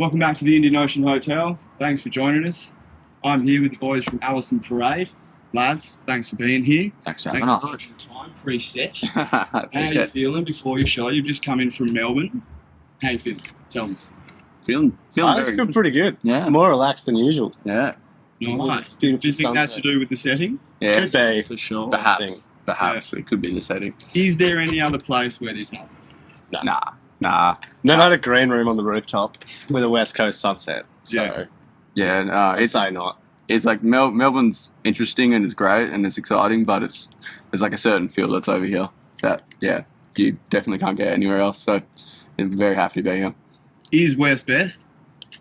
Welcome back to the Indian Ocean Hotel. Thanks for joining us. I'm here with the boys from Alison Parade. Lads, thanks for being here. Thanks for having us. Thanks for taking time preset. How are you feeling before your show? You've just come in from Melbourne. How you feeling? Tell me. Feeling I very feel good. pretty good. Yeah. More relaxed than usual. Yeah. Nice. Do you think that's to do with the setting? Yeah. Good day for sure. Perhaps it could be the setting. Is there any other place where this happens? Nah. No, not a green room on the rooftop with a West Coast sunset. So Yeah. I'd say not. It's like Melbourne's interesting and it's great and it's exciting, but there's like a certain feel that's over here that you definitely can't get anywhere else. So I'm very happy to be here. Is West best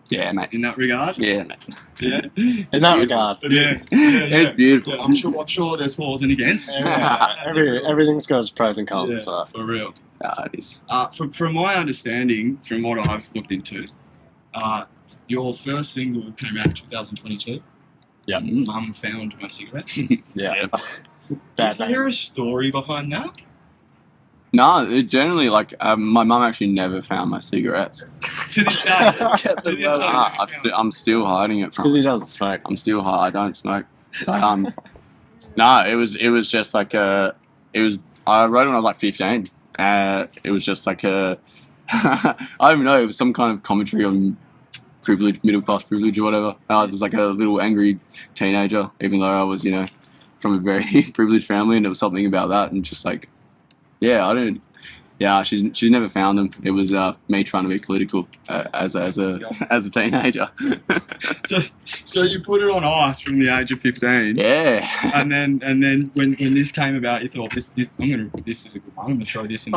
Yeah, mate. in that regard? Yeah, mate. Yeah. In that regard. It's beautiful. Yeah, I'm sure there's flaws and against. Everything's got its pros and cons. Yeah, So. for real. It is. From my understanding, from what I've looked into, your first single came out in 2022. Yeah. Mum found my cigarettes. Yeah. Is there a story behind that? No, it generally, my mum actually never found my cigarettes. To this day. To this day. I'm still hiding it Because from he her. doesn't smoke. I'm still high. I don't smoke. But, no, it was just like I wrote it when I was like 15. It was just like I don't even know. It was some kind of commentary on privilege, middle class privilege or whatever. I was like a little angry teenager, even though I was, from a very privileged family, and it was something about that, and just like, she's never found them. It was me trying to be political as a teenager. So you put it on ice from the age of 15. Yeah. And then when this came about, you thought this is a good one. I'm gonna throw this in.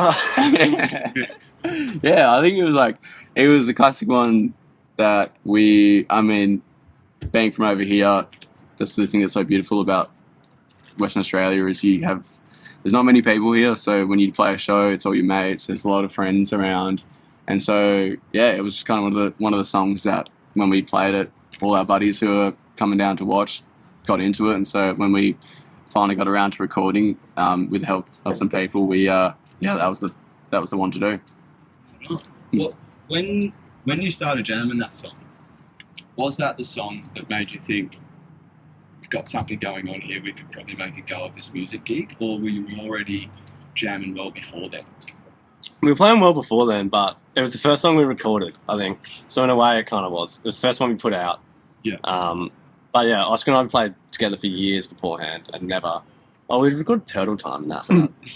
Yeah, I think it was the classic one that being from over here, that's the thing that's so beautiful about Western Australia is there's not many people here, so when you play a show, it's all your mates, there's a lot of friends around, and so, it was just kind of one of the songs that when we played it, all our buddies who were coming down to watch got into it, and so when we finally got around to recording, with the help of some people, that was the one to do. Well, when you started jamming that song, was that the song that made you think, we've got something going on here, we could probably make a go of this music gig, or were you already jamming well before then? We were playing well before then, but it was the first song we recorded, I think. So in a way, it kind of was. It was the first one we put out. Yeah. But yeah, Oscar and I played together for years beforehand and never... Oh, we recorded Turtle Time and that.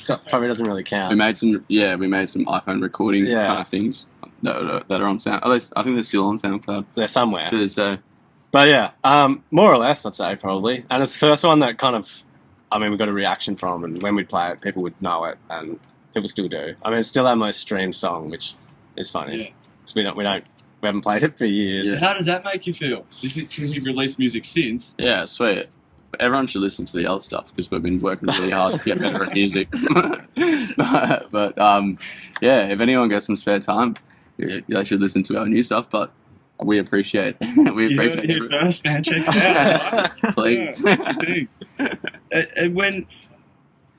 That probably doesn't really count. We made some iPhone recording kind of things that are on Sound. At least I think they're still on SoundCloud. They're somewhere. To this day. But yeah, more or less, I'd say, probably. And it's the first one that kind of, we got a reaction from, and when we'd play it, people would know it, and people still do. It's still our most streamed song, which is funny. Yeah. We haven't played it for years. Yeah. How does that make you feel? Is it because you've released music since? Yeah, sweet. Everyone should listen to the old stuff because we've been working really hard to get better at music. but if anyone gets some spare time, they should listen to our new stuff. But we appreciate it. You first, man. Check it out. Right? Please. And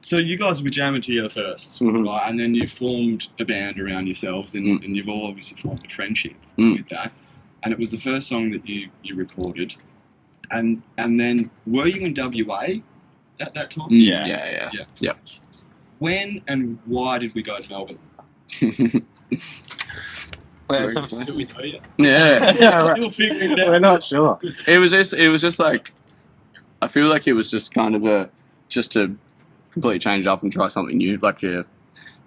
so you guys were jamming together first, right? And then you formed a band around yourselves, and you've all obviously formed a friendship with that. And it was the first song that you recorded. And then, were you in WA at that time? Yeah. When and why did we go to Melbourne? Do we know yet? Yeah. Still figuring it out. We're not sure. It was just like, I feel like it was just kind of just to completely change it up and try something new,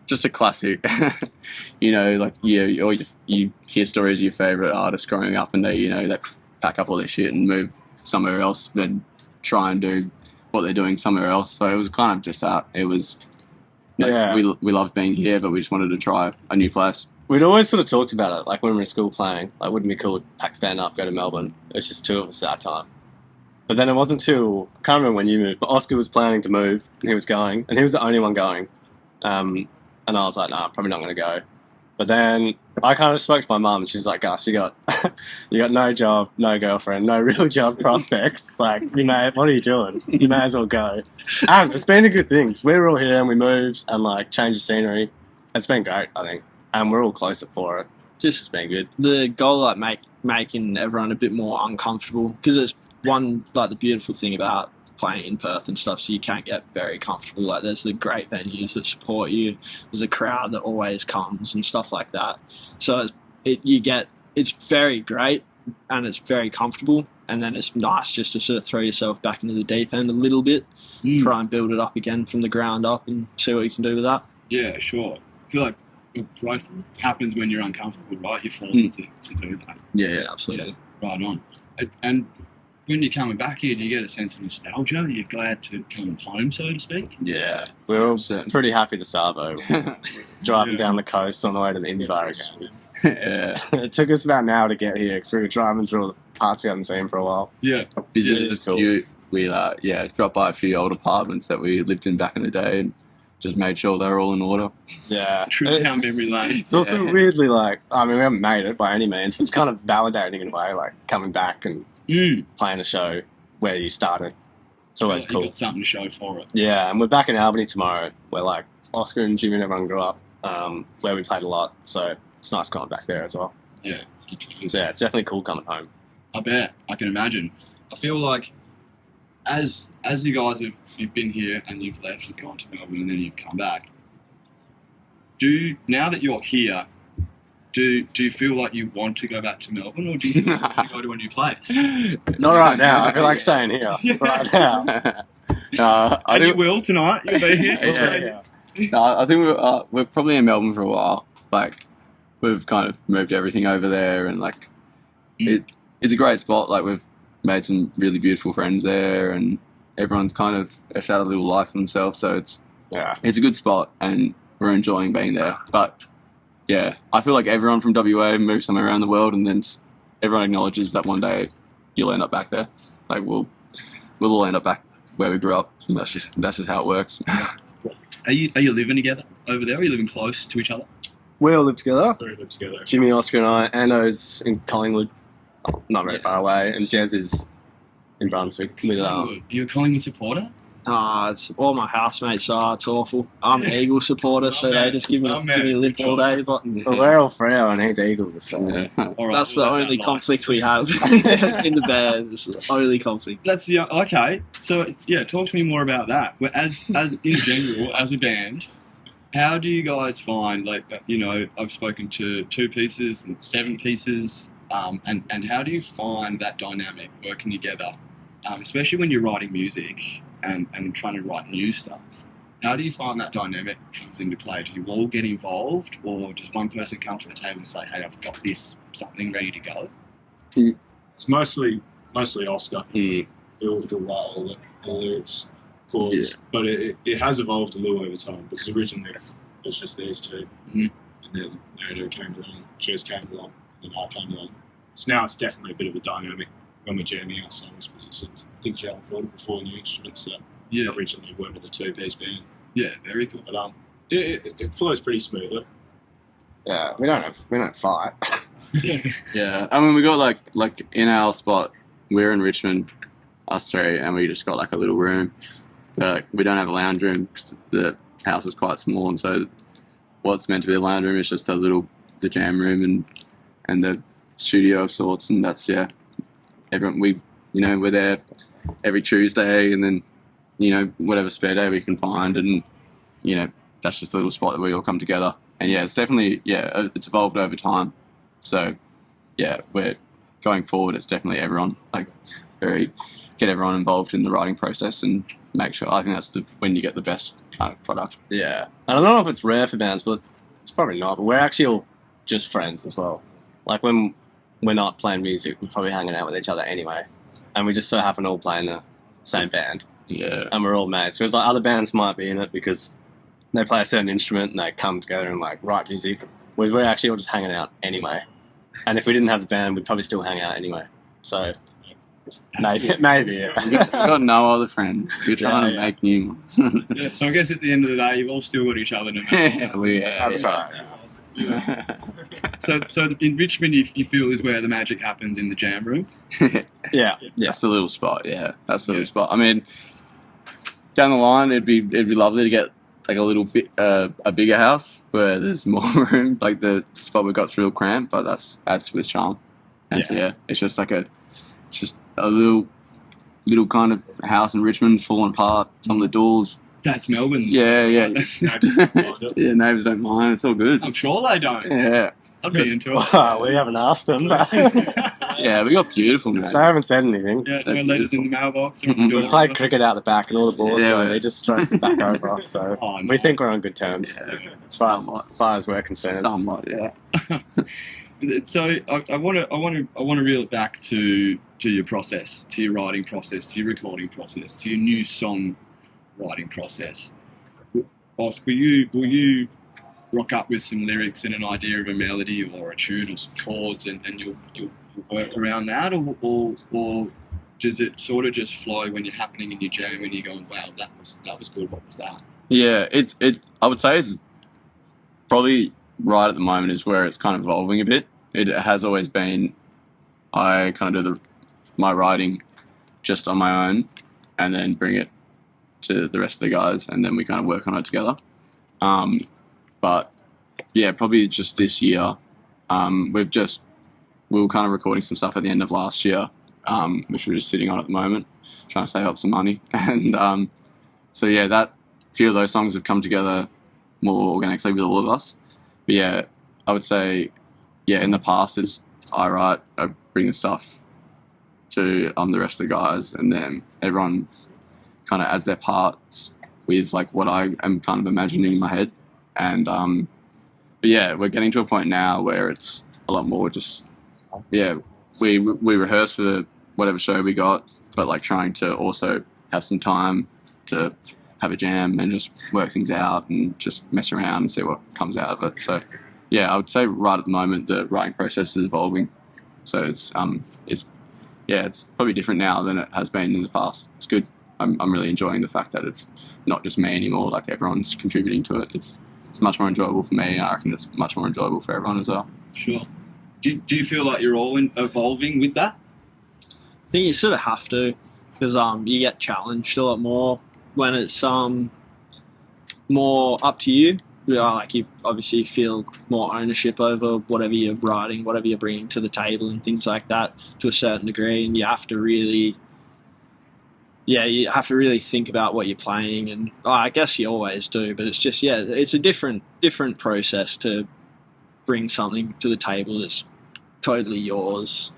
just a classic. You hear stories of your favorite artists growing up, and they pack up all their shit and move somewhere else, then try and do what they're doing somewhere else. So it was kind of just that. It was we loved being here, but we just wanted to try a new place. We'd always sort of talked about it, like when we were in school playing, wouldn't it be cool to pack the band up, go to Melbourne? It was just two of us at that time. But then it wasn't till, I can't remember when you moved, but Oscar was planning to move, and he was going, and he was the only one going. And I was like, nah, I'm probably not going to go. But then I kind of spoke to my mum, and she's like, Gus, you got no job, no girlfriend, no real job prospects. What are you doing? You may as well go. And it's been a good thing. We were all here, and we moved, and changed the scenery. It's been great, I think. And we're all closer for it. Just It's been good. the goal, make making everyone a bit more uncomfortable, because it's the beautiful thing about playing in Perth and stuff, so you can't get very comfortable. Like, there's the great venues that support you, there's a crowd that always comes and stuff like that. So it's very great and it's very comfortable, and then it's nice just to sort of throw yourself back into the deep end a little bit, try and build it up again from the ground up and see what you can do with that. Yeah, sure. I feel like growth happens when you're uncomfortable, right? You're forced to do that. Yeah, absolutely. Yeah, right on. And when you're coming back here, do you get a sense of nostalgia? Are you glad to come home, so to speak? Yeah. We're all pretty happy to start, though. Driving down the coast on the way to the Indy Bar again. Yeah. It took us about an hour to get here because we were driving through all the parts we hadn't seen for a while. Yeah. Visited a few. We dropped by a few old apartments that we lived in back in the day and just made sure they were all in order. Yeah. True down memory lane. It's also weirdly we haven't made it by any means. It's kind of validating in a way, like coming back and playing a show where you started. It's always cool. You've got something to show for it. Yeah, and we're back in Albany tomorrow, where Oscar and Jimmy and everyone grew up, where we played a lot. So it's nice going back there as well. Yeah. So yeah, it's definitely cool coming home. I bet. I can imagine. I feel like as you guys you've been here and you've left, you've gone to Melbourne and then you've come back. Now that you're here, do you feel like you want to go back to Melbourne, or do you think you want to go to a new place? Not right now. I feel like staying here right now. You will tonight. You'll be here. No, I think we're probably in Melbourne for a while. Like, we've kind of moved everything over there, and it's a great spot. Like, we've made some really beautiful friends there, and everyone's kind of had a little life for themselves. So it's a good spot, and we're enjoying being there. But yeah, I feel like everyone from WA moves somewhere around the world, and then everyone acknowledges that one day you'll end up back there. Like, we'll all end up back where we grew up. And that's just how it works. Are you living together over there? Are you living close to each other? We all live together. We live together. Jimmy, Oscar, and I. Ando's in Collingwood, not very far away, and Jez is in Brunswick. You're a Collingwood supporter? It's all my housemates are. It's awful. I'm an Eagles supporter, so they just give me a lift all day. But well, we're all Freo and he's Eagles, so that's the only conflict we have in the band. It's the only conflict. That's okay. So talk to me more about that. As in general, as a band, how do you guys find, I've spoken to 2 pieces and 7 pieces, and how do you find that dynamic working together, especially when you're writing music and trying to write new stuff? How do you find that dynamic comes into play? Do you all get involved, or does one person come to the table and say, hey, I've got something ready to go? It's mostly Oscar. He'll write all the lyrics, chords, but it has evolved a little over time, because originally it was just these 2, and then Ando came along, Jez came along, and I came along. So now it's definitely a bit of a dynamic when we're jamming our songs, because it's sort of things you haven't thought of before, new instruments that originally weren't in a 2-piece band. Yeah, very cool. But it flows pretty smoothly. Yeah, we don't fight. Yeah, I mean, we got like in our spot, we're in Richmond, us 3, and we just got a little room. We don't have a lounge room because the house is quite small, and so what's meant to be a lounge room is just the jam room and the studio of sorts, and that's everyone, we're there every Tuesday, and then whatever spare day we can find, and that's just a little spot that we all come together. And it's definitely it's evolved over time. So we're going forward, it's definitely everyone get everyone involved in the writing process and make sure. I think that's when you get the best kind of product. Yeah, I don't know if it's rare for bands, but it's probably not. But we're actually all just friends as well. Like, when we're not playing music, we're probably hanging out with each other anyway, and we just so happen to all play in the same band. Yeah, and we're all mates. Whereas other bands might be in it because they play a certain instrument and they come together and write music. Whereas we're actually all just hanging out anyway. And if we didn't have the band, we'd probably still hang out anyway. So maybe. We've got no other friends. We're trying to make new ones. So I guess at the end of the day, you've all still got each other no matter what. That's right. So in Richmond, you feel is where the magic happens, in the jam room. Yeah. That's the little spot. Yeah, that's the little spot. I mean, down the line, it'd be lovely to get a little bit a bigger house where there's more room. Like, the spot we've got's real cramped, but that's with charm. And so it's just a little kind of house in Richmond's falling apart. Some of the doors. That's Melbourne. Yeah. Neighbours don't mind it. Yeah, neighbours don't mind. It's all good. I'm sure they don't. Yeah. I'd be into it. Wow, we haven't asked them. Yeah, we got beautiful They neighbours. haven't said anything. Yeah, no letters in the mailbox. We play cricket out the back, and all the balls Yeah, go, we- they just throw them back over us. So Oh, no. we think we're on good terms, Yeah. as far as we're concerned. Somewhat, yeah. So I want to reel it back to your process, to your writing process, to your recording process, to your new song writing process. Boss, will you rock up with some lyrics and an idea of a melody or a tune or some chords, and you'll work around that, or does it sort of just flow when you're happening in your jam and you're going, wow, that was good, what was that? Yeah, I would say it's probably right at the moment is where it's kind of evolving a bit. It has always been, I kind of do my writing just on my own and then bring it to the rest of the guys, and then we kind of work on it together. But yeah, probably just this year, we were kind of recording some stuff at the end of last year, which we're just sitting on at the moment, trying to save up some money. And so yeah, that few of those songs have come together more organically with all of us. But yeah, I would say, yeah, in the past it's I bring the stuff to the rest of the guys, and then everyone kind of adds their parts with like what I am kind of imagining in my head. And but yeah, we're getting to a point now where it's a lot more just we rehearse for whatever show we got, but like trying to also have some time to have a jam and just work things out and just mess around and see what comes out of it. So yeah, I would say right at the moment the writing process is evolving. So it's probably different now than it has been in the past. It's good. I'm really enjoying the fact that it's not just me anymore. Like everyone's contributing to it. It's much more enjoyable for me, and I reckon it's much more enjoyable for everyone as well. Sure. Do you feel like you're all evolving with that? I think you sort of have to, because you get challenged a lot more when it's more up to you. Like you obviously feel more ownership over whatever you're writing, whatever you're bringing to the table, and things like that to a certain degree. And you have to really, think about what you're playing. And I guess you always do, but it's just it's a different process to bring something to the table that's totally yours,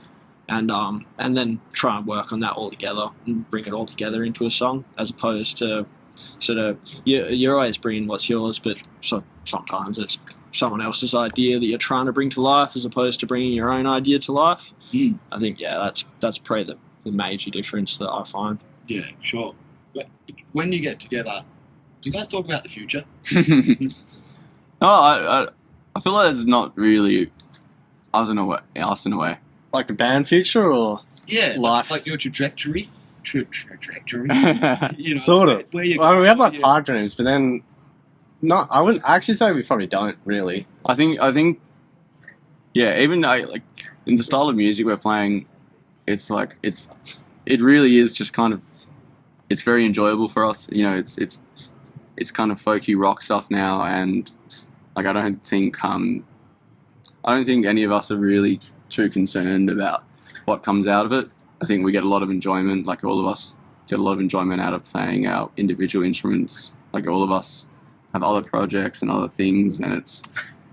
and then try and work on that all together and bring it all together into a song, as opposed to sort of you're always bringing what's yours, but sometimes it's someone else's idea that you're trying to bring to life, as opposed to bringing your own idea to life. I think that's probably the major difference that I find. Yeah, sure. But when you get together, do you guys talk about the future? No, I feel like there's not really us in a way. Like the band future, or Yeah, life. like your trajectory. Trajectory. You know, sort of. Where you Well, we have like yeah. pipe dreams, but then not. I wouldn't actually say we probably don't really. I think yeah, even like in the style of music we're playing, it's like it really is just kind of, it's very enjoyable for us. You know, it's kind of folky rock stuff now, and like I don't think any of us are really too concerned about what comes out of it. I think we get a lot of enjoyment, like all of us get a lot of enjoyment out of playing our individual instruments. Like all of us have other projects and other things, and it's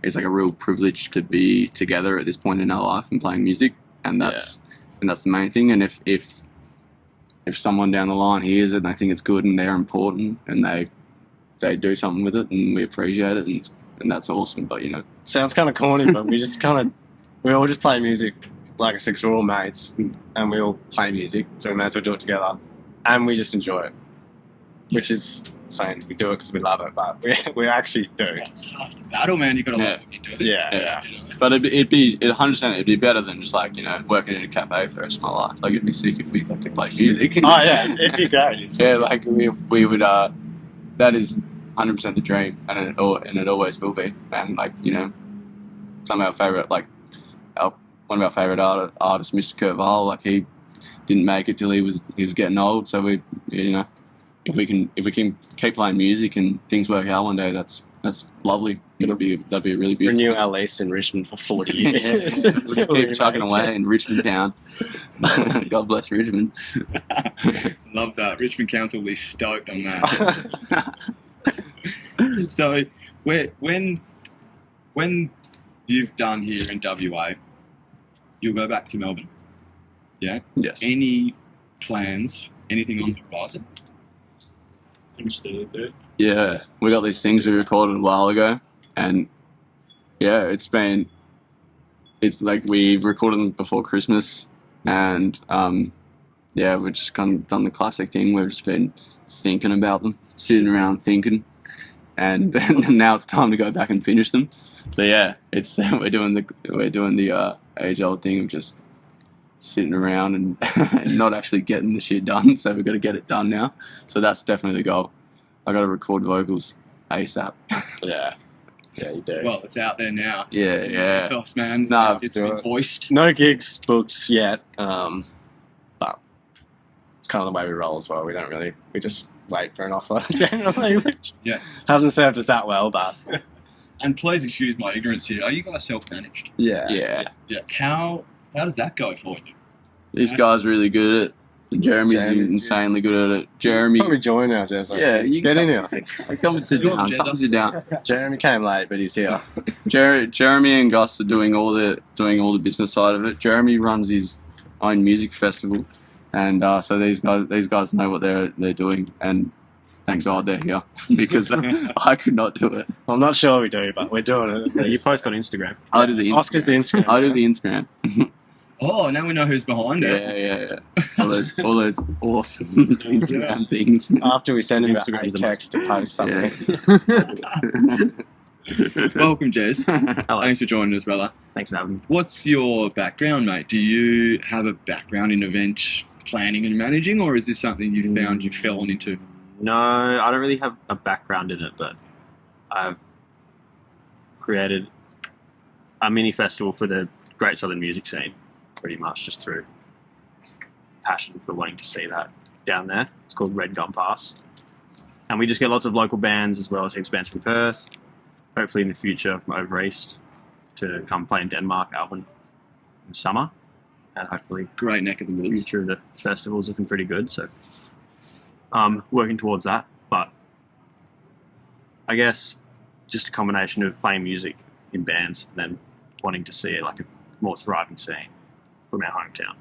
like a real privilege to be together at this point in our life and playing music, and that's the main thing. And if someone down the line hears it and they think it's good and they're important and they do something with it and we appreciate it, and that's awesome. But you know, Sounds kind of corny, but we all just play music like I said, 'cause we're all mates and we all play music, so we may as well do it together, and we just enjoy it, which is saying we do it because we love it, but we actually do. It's half the battle, man. You got to love what you do. Yeah. You know? but it'd be 100%. It'd be better than just like, you know, working in a cafe for the rest of my life. Like it'd be sick if we could play music. Oh yeah, it'd be great. Yeah, like we would. That is 100% the dream, and it always will be. And like, you know, some of our favorite, like one of our favorite artists, Mr. Kurt Vile, like he didn't make it till he was getting old. So we, you know, if we can keep playing music and things work out one day, that's That's lovely. That'd be a really beautiful. Renew our lease in Richmond for 40 years. We'll keep chugging away in Richmond Town. God bless Richmond. Love that. Richmond Council will be stoked on that. So, when you've done here in WA, you'll go back to Melbourne. Yeah. Yes. Any plans? Anything on the horizon? Finished it. Yeah, we got these things we recorded a while ago, and yeah, it's like we recorded them before Christmas, and yeah, we've just kind of done the classic thing. We've just been thinking about them, sitting around thinking, and now it's time to go back and finish them. So yeah, it's we're doing the age-old thing of just sitting around and not actually getting the shit done. So we've got to get it done now. So that's definitely the goal. I got to record vocals ASAP. Yeah, you do. Well, it's out there now. Yeah, It's in yeah. the Ethos, man. No, It's do been it. voiced. No gigs booked yet, but it's kind of the way we roll as well. We just wait for an offer generally, which Yeah. hasn't served us that well, but And please excuse my ignorance here. Are you guys self-managed? Yeah. Yeah. How does that go for you? This guy's really good at it. Jeremy's insanely good at it. Jeremy. probably join now, Jez. Yeah, you get in here. Come and sit Go on, down. Jez, Come and sit down. Jeremy came late, but he's here. Jeremy and Gus are doing all the business side of it. Jeremy runs his own music festival, and so these guys know what they're doing, and thank God they're here because I could not do it. I'm not sure we do, but we're doing it. You post on Instagram. I do the Instagram. Oscar's the Instagram. I do the Instagram. Oh, now we know who's behind it. Yeah. All those awesome Instagram things. After we send him Instagram's a the text to post something. Welcome, Jez. Hello. Thanks for joining us, brother. Thanks for having me. What's your background, mate? Do you have a background in event planning and managing, or is this something you found you've fallen into? No, I don't really have a background in it, but I've created a mini festival for the Great Southern music scene, pretty much just through passion for wanting to see that down there. It's called Red Gum Pass. And we just get lots of local bands as well as heaps of bands from Perth, hopefully in the future from over east, to come play in Denmark, Alvin, in summer. And hopefully Great neck of the the woods. future of the festival's looking pretty good, so working towards that. But I guess just a combination of playing music in bands and then wanting to see like a more thriving scene from our hometown.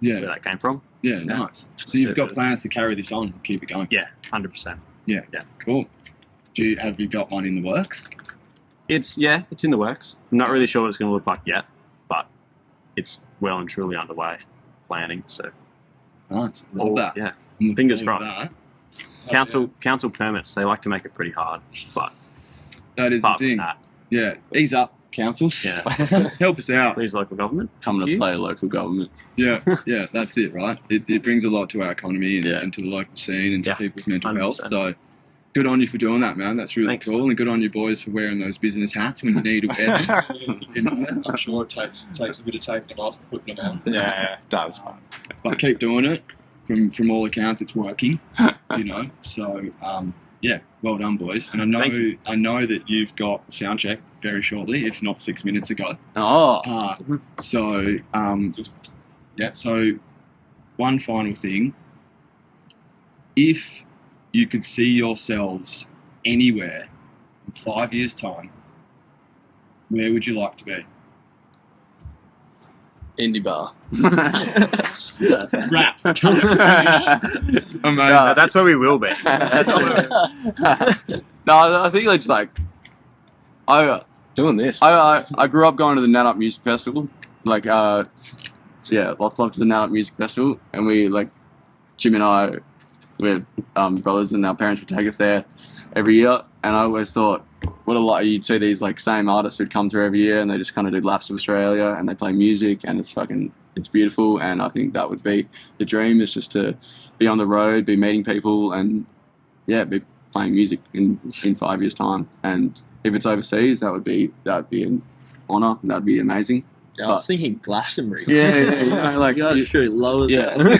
That's where Yeah, that came from. yeah, nice. So you've got plans to carry this on, keep it going. Yeah, 100%. Cool. Have you got one in the works? It's in the works. I'm not really sure what it's going to look like yet, but it's well and truly underway, planning. So Nice. Love that. yeah, I'm looking Fingers forward to crossed. that. council permits, they like to make it pretty hard, but That is the apart from thing. that, Yeah, ease up, councils. yeah, Help us out. please local government. Coming Thank to you. play local government. Yeah, that's it, right? It brings a lot to our economy and, Yeah. and to the local scene and to Yeah, people's mental health. 100%. So good on you for doing that, man. That's really Thanks. cool. And good on you boys for wearing those business hats when you need to wear them. You know, I'm sure it takes a bit of taking them off and putting them on. Yeah, it does. But keep doing it. From all accounts, it's working. You know, so yeah, well done, boys. And Thank you. I know that you've got sound check very shortly, if not 6 minutes ago. Oh, So So one final thing: if you could see yourselves anywhere in 5 years' time, where would you like to be? indie bar. Rap. Amazing. No, that's where we will be. No, I think it's like Doing this. I grew up going to the Nat Up Music Festival, like lots of to the Nat Up Music Festival, and we like Jim and I, we're brothers, and our parents would take us there every year, and I always thought, what a lot you'd see these like same artists who'd come through every year, and they just kind of do laps of Australia, and they play music, and it's beautiful, and I think that would be the dream, is just to be on the road, be meeting people, and be playing music in 5 years' time, and if it's overseas, that would be an honour, that'd be amazing. I was thinking Glastonbury. Yeah, like That's true. Low as yeah. well.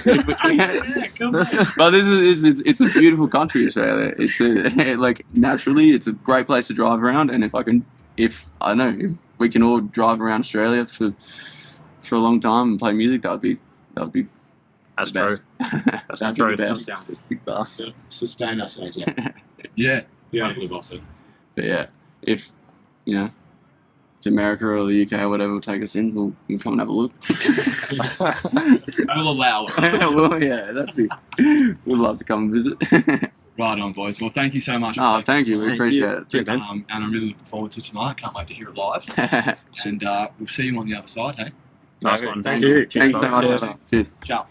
But it's a beautiful country, Australia. It's like naturally, it's a great place to drive around. And if we can all drive around Australia for a long time and play music, that would be That's the true. best. That's That'd the be the truth. best. Big bus. Sustain ourselves. Yeah. Yeah. Yeah, live off it. But yeah, if it's America or the UK or whatever will take us in, we'll come and have a look. I will allow it. Well, yeah, we'd love to come and visit. Right on, boys. Well, thank you so much. Oh, thank you. We appreciate it. Cheers, man. And I'm really looking forward to tonight. Can't wait to hear it live. And we'll see you on the other side, hey? Nice one. Thank you. Thanks so much. Cheers. Cheers. Ciao.